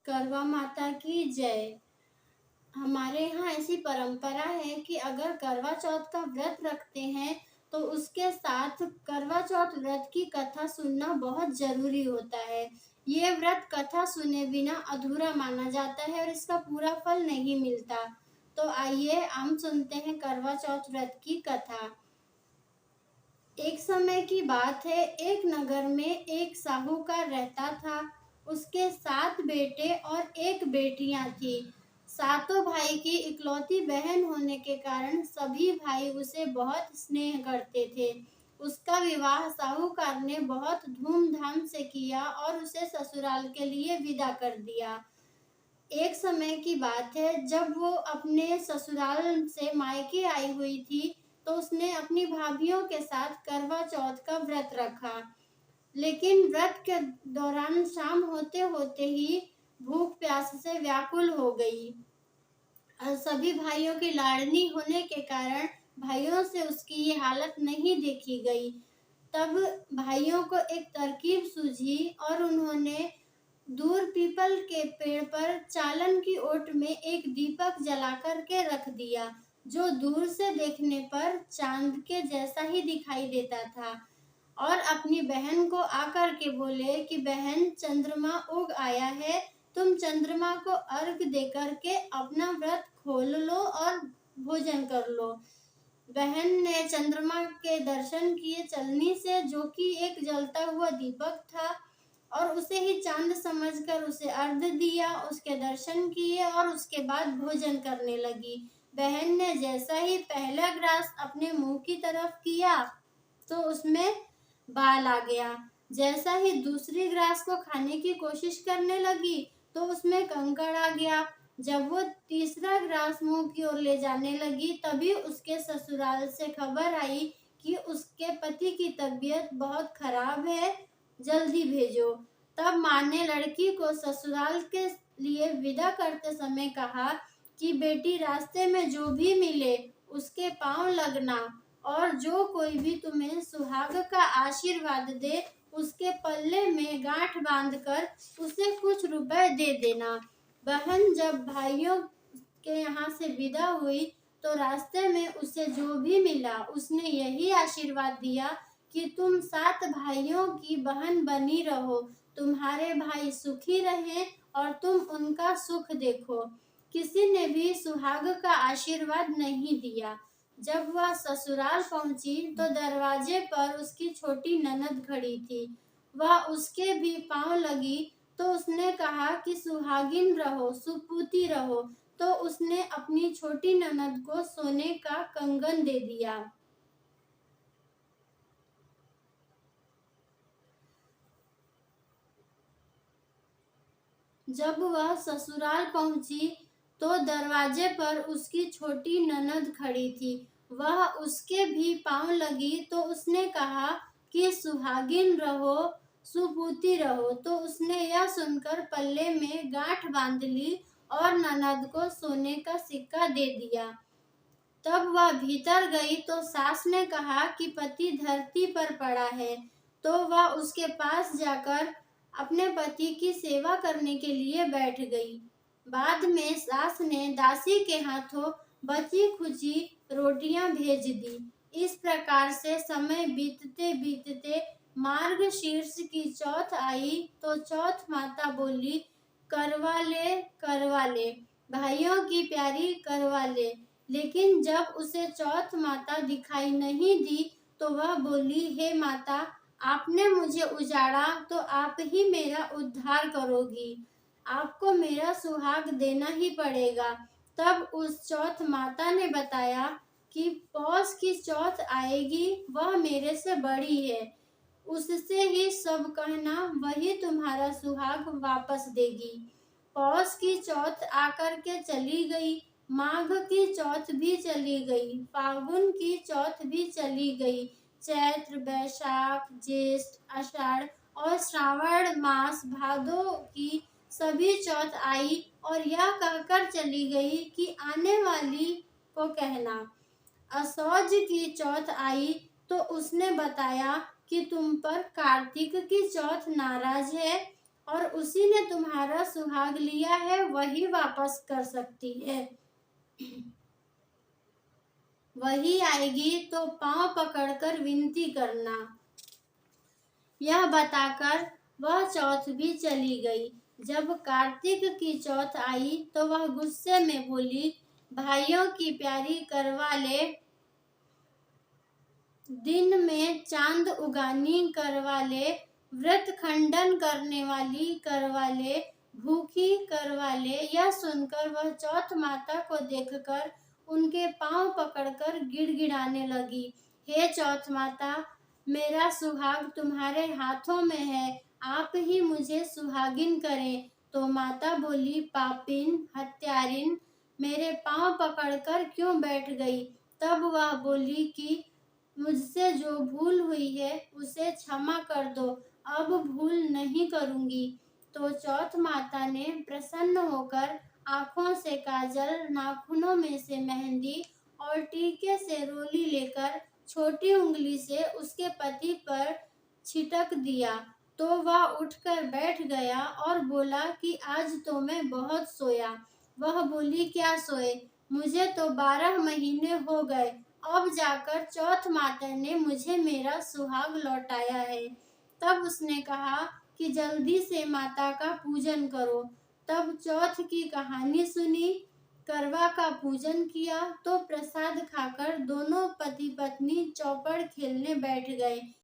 करवा माता की जय। हमारे यहाँ ऐसी परंपरा है कि अगर करवा चौथ का व्रत रखते हैं तो उसके साथ करवा चौथ व्रत की कथा सुनना बहुत जरूरी होता है। ये व्रत कथा सुने बिना अधूरा माना जाता है और इसका पूरा फल नहीं मिलता। तो आइए हम सुनते हैं करवा चौथ व्रत की कथा। एक समय की बात है, एक नगर में एक साहूकार रहता था। उसके 7 बेटे और एक बेटियां थी। सातों भाई की इकलौती बहन होने के कारण सभी भाई उसे बहुत स्नेह करते थे। उसका विवाह साहूकार ने बहुत धूमधाम से किया और उसे ससुराल के लिए विदा कर दिया। एक समय की बात है, जब वो अपने ससुराल से मायके आई हुई थी तो उसने अपनी भाभीयों के साथ करवा चौथ का व्रत रखा। लेकिन व्रत के दौरान शाम होते होते ही भूख प्यास से व्याकुल हो गई और सभी भाइयों की लाडली होने के कारण भाइयों से उसकी ये हालत नहीं देखी गई। तब भाइयों को एक तरकीब सूझी और उन्होंने दूर पीपल के पेड़ पर चालन की ओट में एक दीपक जलाकर के रख दिया, जो दूर से देखने पर चांद के जैसा ही दिखाई देता था। और अपनी बहन को आकर के बोले कि बहन, चंद्रमा उग आया है, तुम चंद्रमा को अर्घ देकर के अपना व्रत खोल लो और भोजन कर लो। बहन ने चंद्रमा के दर्शन किए चलनी से, जो कि एक जलता हुआ दीपक था, और उसे ही चांद समझकर उसे अर्घ दिया, उसके दर्शन किए और उसके बाद भोजन करने लगी। बहन ने जैसा ही पहला ग्रास अपने मुंह की तरफ किया तो उसमें बाल आ गया। जैसा ही दूसरी ग्रास को खाने की कोशिश करने लगी तो उसमें कंकड़ आ गया। जब वो तीसरा ग्रास मुंह की ओर ले जाने लगी तभी उसके ससुराल से खबर आई कि उसके पति की तबीयत बहुत खराब है, जल्दी भेजो। तब माँ ने लड़की को ससुराल के लिए विदा करते समय कहा कि बेटी, रास्ते में जो भी मिले उसके पांव लगना, और जो कोई भी तुम्हें सुहाग का आशीर्वाद दे उसके पल्ले में गांठ बांधकर उसे कुछ रुपए दे देना। बहन जब भाइयों के यहाँ से विदा हुई तो रास्ते में उसे जो भी मिला उसने यही आशीर्वाद दिया कि तुम 7 भाइयों की बहन बनी रहो, तुम्हारे भाई सुखी रहें और तुम उनका सुख देखो। किसी ने भी सुहाग का आशीर्वाद नहीं दिया। जब वह ससुराल पहुंची तो दरवाजे पर उसकी छोटी ननद खड़ी थी। वह उसके भी पांव लगी तो उसने कहा कि सुहागिन रहो, सुपूती रहो। तो उसने अपनी छोटी ननद को सोने का कंगन दे दिया। जब वह ससुराल पहुंची तो दरवाजे पर उसकी छोटी ननद खड़ी थी। वह उसके भी पांव लगी तो उसने कहा कि सुहागिन रहो, सुपूती रहो। तो उसने यह सुनकर पल्ले में गांठ बांध ली और ननद को सोने का सिक्का दे दिया। तब वह भीतर गई तो सास ने कहा कि पति धरती पर पड़ा है। तो वह उसके पास जाकर अपने पति की सेवा करने के लिए बैठ गई। बाद में सास ने दासी के हाथों बची खुची रोटियां भेज दी। इस प्रकार से समय बीतते बीतते मार्गशीर्ष की चौथ आई तो चौथ माता बोली, करवा ले भाइयों की प्यारी, करवा ले। लेकिन जब उसे चौथ माता दिखाई नहीं दी तो वह बोली, हे माता, आपने मुझे उजाड़ा तो आप ही मेरा उद्धार करोगी, आपको मेरा सुहाग देना ही पड़ेगा। तब उस चौथ माता ने बताया कि पौष की चौथ आएगी, वह मेरे से बड़ी है, उससे ही सब कहना, वही तुम्हारा सुहाग वापस देगी। पौष की चौथ आकर के चली गई, माघ की चौथ भी चली गई, फागुन की चौथ भी चली गई, चैत्र, बैसाख, ज्येष्ठ, आषाढ़ और श्रावण मास भादो की सभी चौथ आई और यह कहकर चली गई कि आने वाली को कहना। असौज की चौथ आई तो उसने बताया कि तुम पर कार्तिक की चौथ नाराज है और उसी ने तुम्हारा सुहाग लिया है वही वापस कर सकती है। वही आएगी तो पांव पकड़कर विनती करना। यह बताकर वह चौथ भी चली गई। जब कार्तिक की चौथ आई तो वह गुस्से में बोली, भाइयों की प्यारी करवाले, दिन में चांद उगानी करवाले, व्रत खंडन करने वाली करवाले, भूखी करवाले। यह सुनकर वह चौथ माता को देखकर उनके पांव पकड़कर गिड़गिड़ाने लगी, हे चौथ माता, मेरा सुहाग तुम्हारे हाथों में है, आप ही मुझे सुहागिन करें। तो माता बोली, पापिन, हत्यारिन, मेरे पांव पकड़कर क्यों बैठ गई? तब वह बोली कि मुझसे जो भूल हुई है उसे क्षमा कर दो, अब भूल नहीं करूंगी। तो चौथ माता ने प्रसन्न होकर आंखों से काजल, नाखूनों में से मेहंदी और टीके से रोली लेकर छोटी उंगली से उसके पति पर छिटक दिया। तो वह उठकर बैठ गया और बोला कि आज तो मैं बहुत सोया। वह बोली, क्या सोए? मुझे तो 12 महीने हो गए, अब जाकर चौथ माता ने मुझे मेरा सुहाग लौटाया है। तब उसने कहा कि जल्दी से माता का पूजन करो। तब चौथ की कहानी सुनी, करवा का पूजन किया तो प्रसाद खाकर दोनों पति पत्नी चौपड़ खेलने बैठ गए।